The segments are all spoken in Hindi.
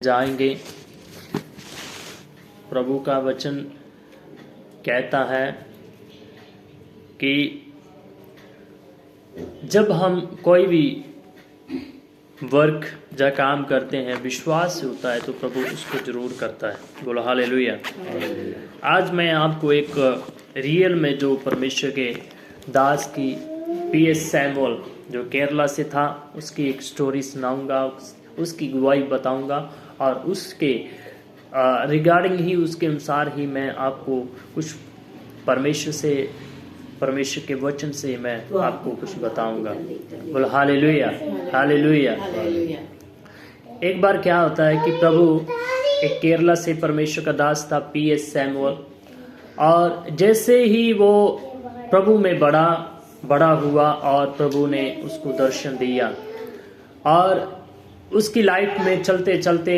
जाएंगे। प्रभु का वचन कहता है कि जब हम कोई भी वर्क या काम करते हैं विश्वास से होता है तो प्रभु उसको जरूर करता है। बोलो हालेलुया। आज मैं आपको एक रियल में जो परमेश्वर के दास की पीएस सैमुअल जो केरला से था उसकी एक स्टोरी सुनाऊंगा, उसकी गवाही बताऊंगा और उसके रिगार्डिंग ही उसके अनुसार ही मैं आपको कुछ परमेश्वर के वचन से मैं आपको कुछ बताऊंगा। बोलो हालेलुया हालेलुया। एक बार क्या होता है कि प्रभु एक केरला से परमेश्वर का दास था पीएस सैमुअल, और जैसे ही वो प्रभु में बड़ा हुआ और प्रभु ने उसको दर्शन दिया और उसकी लाइफ में चलते चलते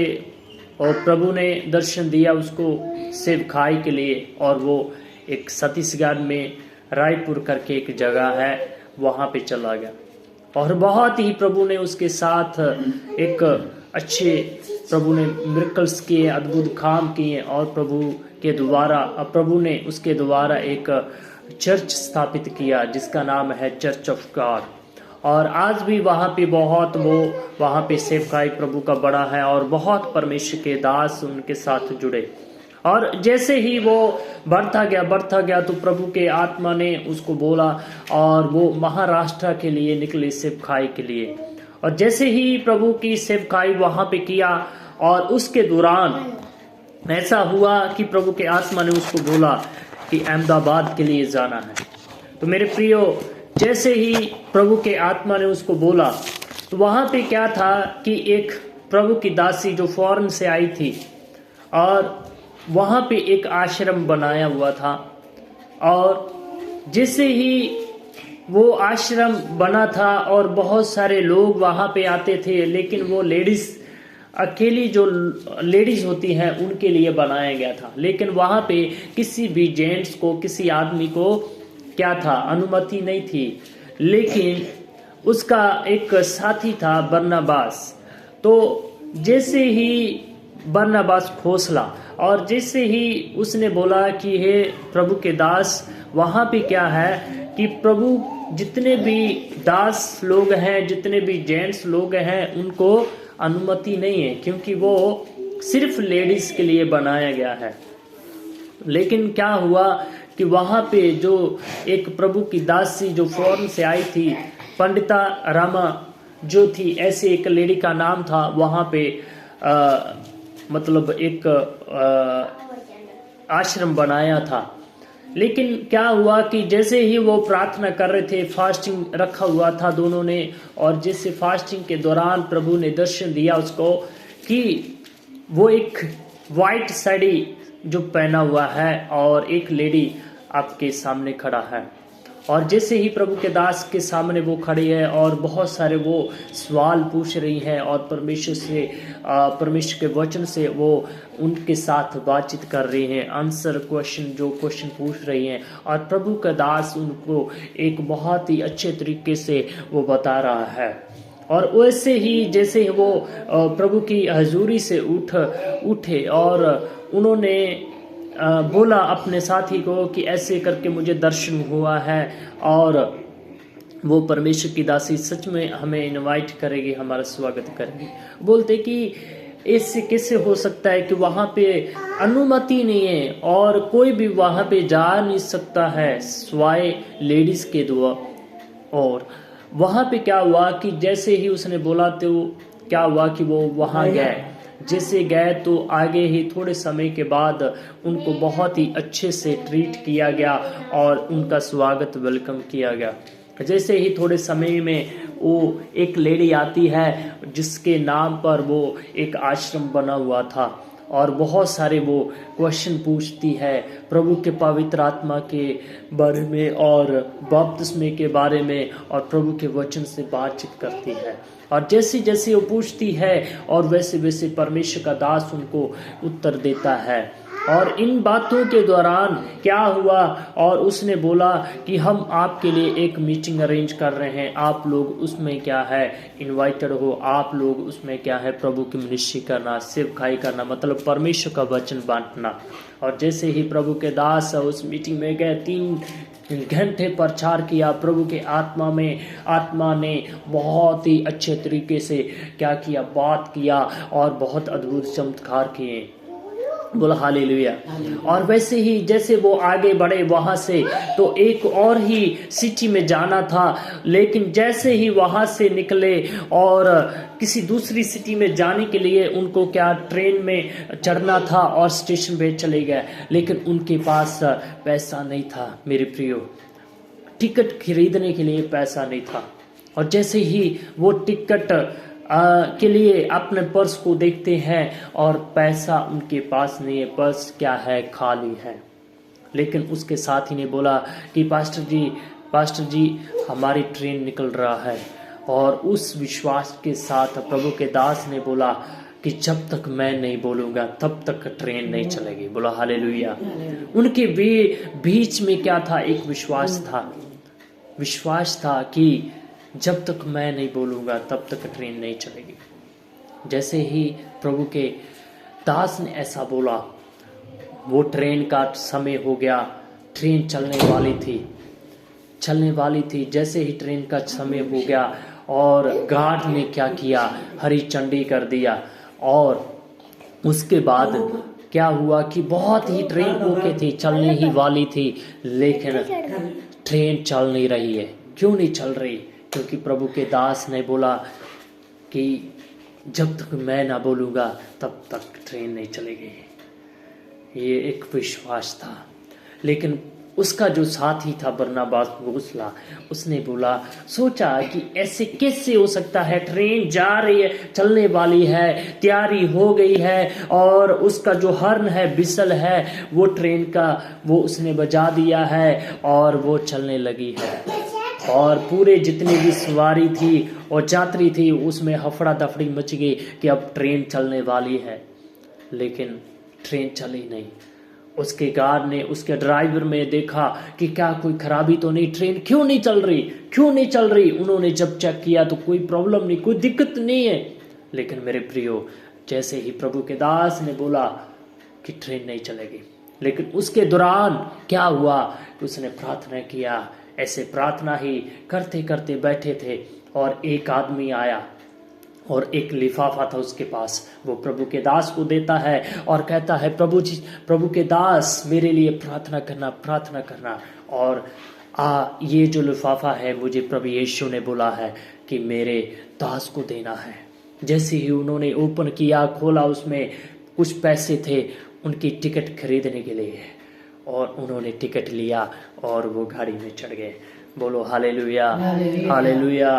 और प्रभु ने दर्शन दिया उसको सेवकाई के लिए, और वो एक छत्तीसगढ़ में रायपुर करके एक जगह है वहाँ पे चला गया और बहुत ही प्रभु ने उसके साथ एक अच्छे प्रभु ने मिरेकल्स किए, अद्भुत काम किए और प्रभु ने उसके द्वारा एक चर्च स्थापित किया जिसका नाम है चर्च ऑफ गॉड। और आज भी वहाँ पे सेवकाई प्रभु का बड़ा है और बहुत परमेश्वर के दास उनके साथ जुड़े। और जैसे ही वो बढ़ता गया तो प्रभु के आत्मा ने उसको बोला और वो महाराष्ट्र के लिए निकले सेवकाई के लिए। और जैसे ही प्रभु की सेवकाई वहाँ पे किया और उसके दौरान ऐसा हुआ कि प्रभु के आत्मा ने उसको बोला कि अहमदाबाद के लिए जाना है। तो मेरे प्रियो, जैसे ही प्रभु के आत्मा ने उसको बोला तो वहाँ पे क्या था कि एक प्रभु की दासी जो फॉरेन से आई थी और वहाँ पे एक आश्रम बनाया हुआ था, और जैसे ही वो आश्रम बना था और बहुत सारे लोग वहाँ पे आते थे, लेकिन वो लेडीज अकेली जो लेडीज होती हैं उनके लिए बनाया गया था। लेकिन वहाँ पे किसी भी जेंट्स को, किसी आदमी को क्या था, अनुमति नहीं थी। लेकिन उसका एक साथी था बरनबास। तो जैसे ही बरनबास खोसला और जैसे ही उसने बोला कि हे प्रभु के दास, वहाँ पे क्या है कि प्रभु जितने भी दास लोग हैं, जितने भी जेंट्स लोग हैं, उनको अनुमति नहीं है क्योंकि वो सिर्फ लेडीज के लिए बनाया गया है। लेकिन क्या हुआ कि वहाँ पे जो एक प्रभु की दासी जो फॉरेन से आई थी, पंडिता रामा जो थी, ऐसे एक लेडी का नाम था, वहाँ पे मतलब एक आश्रम बनाया था। लेकिन क्या हुआ कि जैसे ही वो प्रार्थना कर रहे थे, फास्टिंग रखा हुआ था दोनों ने, और जैसे फास्टिंग के दौरान प्रभु ने दर्शन दिया उसको कि वो एक वाइट साड़ी जो पहना हुआ है और एक लेडी आपके सामने खड़ा है। और जैसे ही प्रभु के दास के सामने वो खड़ी है और बहुत सारे वो सवाल पूछ रही हैं और परमेश्वर के वचन से वो उनके साथ बातचीत कर रही हैं, आंसर क्वेश्चन पूछ रही हैं, और प्रभु का दास उनको एक बहुत ही अच्छे तरीके से वो बता रहा है। और वैसे ही जैसे वो प्रभु की हजूरी से उठे और उन्होंने बोला अपने साथी को कि ऐसे करके मुझे दर्शन हुआ है, और वो परमेश्वर की दासी सच में हमें इनवाइट करेगी, हमारा स्वागत करेगी। बोलते कि ऐसे कैसे हो सकता है कि वहाँ पे अनुमति नहीं है और कोई भी वहाँ पे जा नहीं सकता है स्वाय लेडीज के दुआ। और वहाँ पे क्या हुआ कि जैसे ही उसने बोला तो क्या हुआ कि वो वहाँ गए। जैसे गए तो आगे ही थोड़े समय के बाद उनको बहुत ही अच्छे से ट्रीट किया गया और उनका स्वागत वेलकम किया गया। जैसे ही थोड़े समय में वो एक लेडी आती है जिसके नाम पर वो एक आश्रम बना हुआ था, और बहुत सारे वो क्वेश्चन पूछती है प्रभु के पवित्र आत्मा के बारे में और बपतिस्मे के बारे में, और प्रभु के वचन से बातचीत करती है। और जैसे जैसे वो पूछती है और वैसे वैसे परमेश्वर का दास उनको उत्तर देता है। और इन बातों के दौरान क्या हुआ, और उसने बोला कि हम आपके लिए एक मीटिंग अरेंज कर रहे हैं, आप लोग उसमें क्या है इनवाइटेड हो, आप लोग उसमें क्या है प्रभु की मिनिस्ट्री करना, सेवकाई करना, मतलब परमेश्वर का वचन बांटना। और जैसे ही प्रभु के दास उस मीटिंग में गए, 3 घंटे प्रचार किया प्रभु के आत्मा ने बहुत ही अच्छे तरीके से क्या किया, बात किया और बहुत अद्भुत चमत्कार किए। बोला हालेलुया। और वैसे ही जैसे वो आगे बढ़े वहां से, तो एक और ही सिटी में जाना था, लेकिन जैसे ही वहां से निकले और किसी दूसरी सिटी में जाने के लिए उनको क्या ट्रेन में चढ़ना था और स्टेशन पे चले गए, लेकिन उनके पास पैसा नहीं था मेरे प्रियो, टिकट खरीदने के लिए पैसा नहीं था। और जैसे ही वो टिकट के लिए अपने पर्स को देखते हैं और पैसा उनके पास नहीं है, पर्स क्या है, खाली है। लेकिन उसके साथ ही ने बोला कि पास्टर जी हमारी ट्रेन निकल रहा है। और उस विश्वास के साथ प्रभु के दास ने बोला कि जब तक मैं नहीं बोलूंगा तब तक ट्रेन नहीं चलेगी। बोला हालेलुया। उनके बीच में क्या था, एक विश्वास था कि जब तक मैं नहीं बोलूंगा तब तक ट्रेन नहीं चलेगी। जैसे ही प्रभु के दास ने ऐसा बोला, वो ट्रेन का समय हो गया, ट्रेन चलने वाली थी। जैसे ही ट्रेन का समय हो गया और गार्ड ने क्या किया, हरी झंडी कर दिया। और उसके बाद क्या हुआ कि बहुत ही ट्रेन ओके थी, चलने ही वाली थी, लेकिन ट्रेन चल नहीं रही है। क्यों नहीं चल रही? क्योंकि प्रभु के दास ने बोला कि जब तक मैं ना बोलूँगा तब तक ट्रेन नहीं चलेगी। ये एक विश्वास था। लेकिन उसका जो साथी था बरनबास घोसला, उसने बोला, सोचा कि ऐसे कैसे हो सकता है, ट्रेन जा रही है, चलने वाली है, तैयारी हो गई है, और उसका जो हॉर्न है, बिसल है, वो ट्रेन का वो उसने बजा दिया है और वो चलने लगी है। और पूरे जितनी भी सवारी थी और यात्री थी उसमें हफड़ा दफड़ी मच गई कि अब ट्रेन चलने वाली है, लेकिन ट्रेन चली नहीं। उसके गार्ड ने उसके ड्राइवर में देखा कि क्या कोई खराबी तो नहीं, ट्रेन क्यों नहीं चल रही। उन्होंने जब चेक किया तो कोई प्रॉब्लम नहीं, कोई दिक्कत नहीं है। लेकिन मेरे प्रियो, जैसे ही प्रभु के दास ने बोला कि ट्रेन नहीं चलेगी, लेकिन उसके दौरान क्या हुआ, उसने प्रार्थना किया। ऐसे प्रार्थना ही करते करते बैठे थे और एक आदमी आया और एक लिफाफा था उसके पास, वो प्रभु के दास को देता है और कहता है, प्रभु के दास मेरे लिए प्रार्थना करना। और ये जो लिफाफा है मुझे प्रभु यीशु ने बोला है कि मेरे दास को देना है। जैसे ही उन्होंने ओपन किया, खोला, उसमें कुछ पैसे थे उनकी टिकट खरीदने के लिए, और उन्होंने टिकट लिया और वो गाड़ी में चढ़ गए। बोलो हालेलुया, हालेलुया।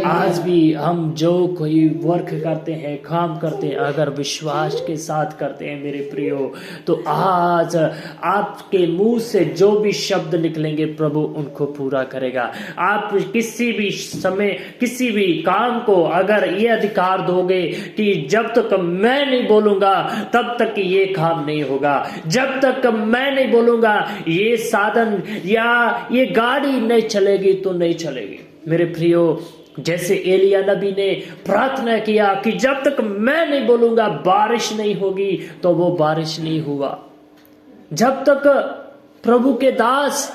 आज भी हम जो कोई वर्क करते हैं, काम करते हैं, अगर विश्वास के साथ करते हैं मेरे प्रियो, तो आज आपके मुंह से जो भी शब्द निकलेंगे प्रभु उनको पूरा करेगा। आप किसी भी समय किसी भी काम को अगर ये अधिकार दोगे कि जब तक मैं नहीं बोलूंगा तब तक ये काम नहीं होगा, जब तक मैं नहीं बोलूंगा ये साधन या ये गाड़ी नहीं चलेगी तो नहीं चलेगी। मेरे प्रियो, जैसे एलिया नबी ने प्रार्थना किया कि जब तक मैं नहीं बोलूंगा बारिश नहीं होगी, तो वो बारिश नहीं हुआ। जब तक प्रभु के दास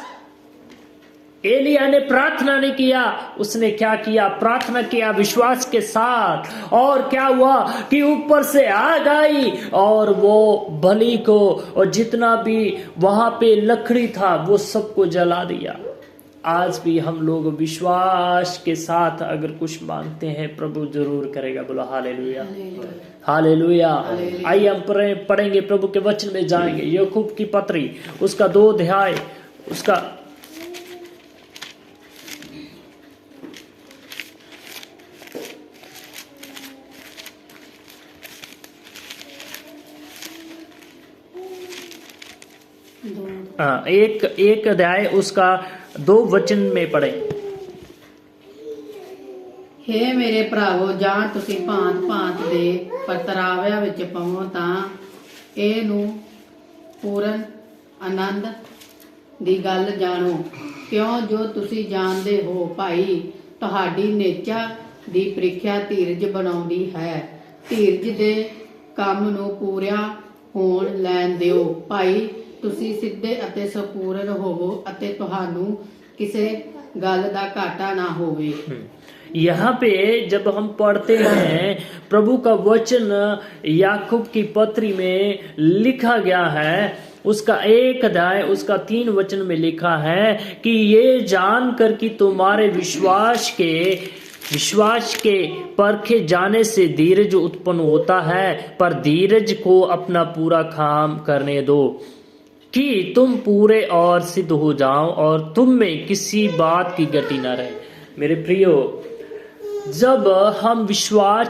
एलिया ने प्रार्थना नहीं किया, उसने क्या किया, प्रार्थना किया विश्वास के साथ, और क्या हुआ कि ऊपर से आग आई और वो बलि को और जितना भी वहां पे लकड़ी था वो सबको जला दिया। आज भी हम लोग विश्वास के साथ अगर कुछ मांगते हैं प्रभु जरूर करेगा। बोलो हालेलुया, हालेलुया। आइए हम पढ़ेंगे, प्रभु के वचन में जाएंगे। याकूब की पत्री उसका 2 अध्याय उसका एक अध्याय उसका 2 वचन में पढ़े। हे मेरे ਭਰਾਵੋ, ਜਾਂ ਤੁਸੀਂ ਭਾਂਤ ਭਾਂਤ ਦੇ ਪਰਤਰਾਵਿਆਂ ਵਿੱਚ ਪਵੋ ਤਾਂ ਇਹਨੂੰ ਪੂਰਨ ਆਨੰਦ ਦੀ ਗੱਲ ਜਾਣੋ, ਕਿਉਂ ਜੋ ਤੁਸੀਂ ਜਾਣਦੇ ਹੋ ਭਾਈ, ਤੁਹਾਡੀ ਨਿਹਚਾ ਦੀ ਪ੍ਰੀਖਿਆ ਧੀਰਜ ਬਣਾਉਂਦੀ ਹੈ। ਧੀਰਜ ਦੇ ਕੰਮ ਨੂੰ ਪੂਰਾ ਹੋਣ ਲੈਣ ਦਿਓ ਭਾਈ। ਤੁਸੀਂ ਸਿੱਧੇ ਅਤੇ ਸੰਪੂਰਨ ਹੋਵੋ ਅਤੇ ਤੁਹਾਨੂੰ ਕਿਸੇ ਗੱਲ ਦਾ ਘਾਟਾ ਨਾ ਹੋਵੇ। यहाँ पे जब हम पढ़ते हैं प्रभु का वचन याकूब की पत्री में लिखा गया है, उसका 1 अध्याय उसका 3 वचन में लिखा है कि ये जानकर कि तुम्हारे विश्वास के परखे जाने से धीरज उत्पन्न होता है, पर धीरज को अपना पूरा काम करने दो कि तुम पूरे और सिद्ध हो जाओ और तुम में किसी बात की गति न रहे। मेरे प्रियो, जब हम विश्वास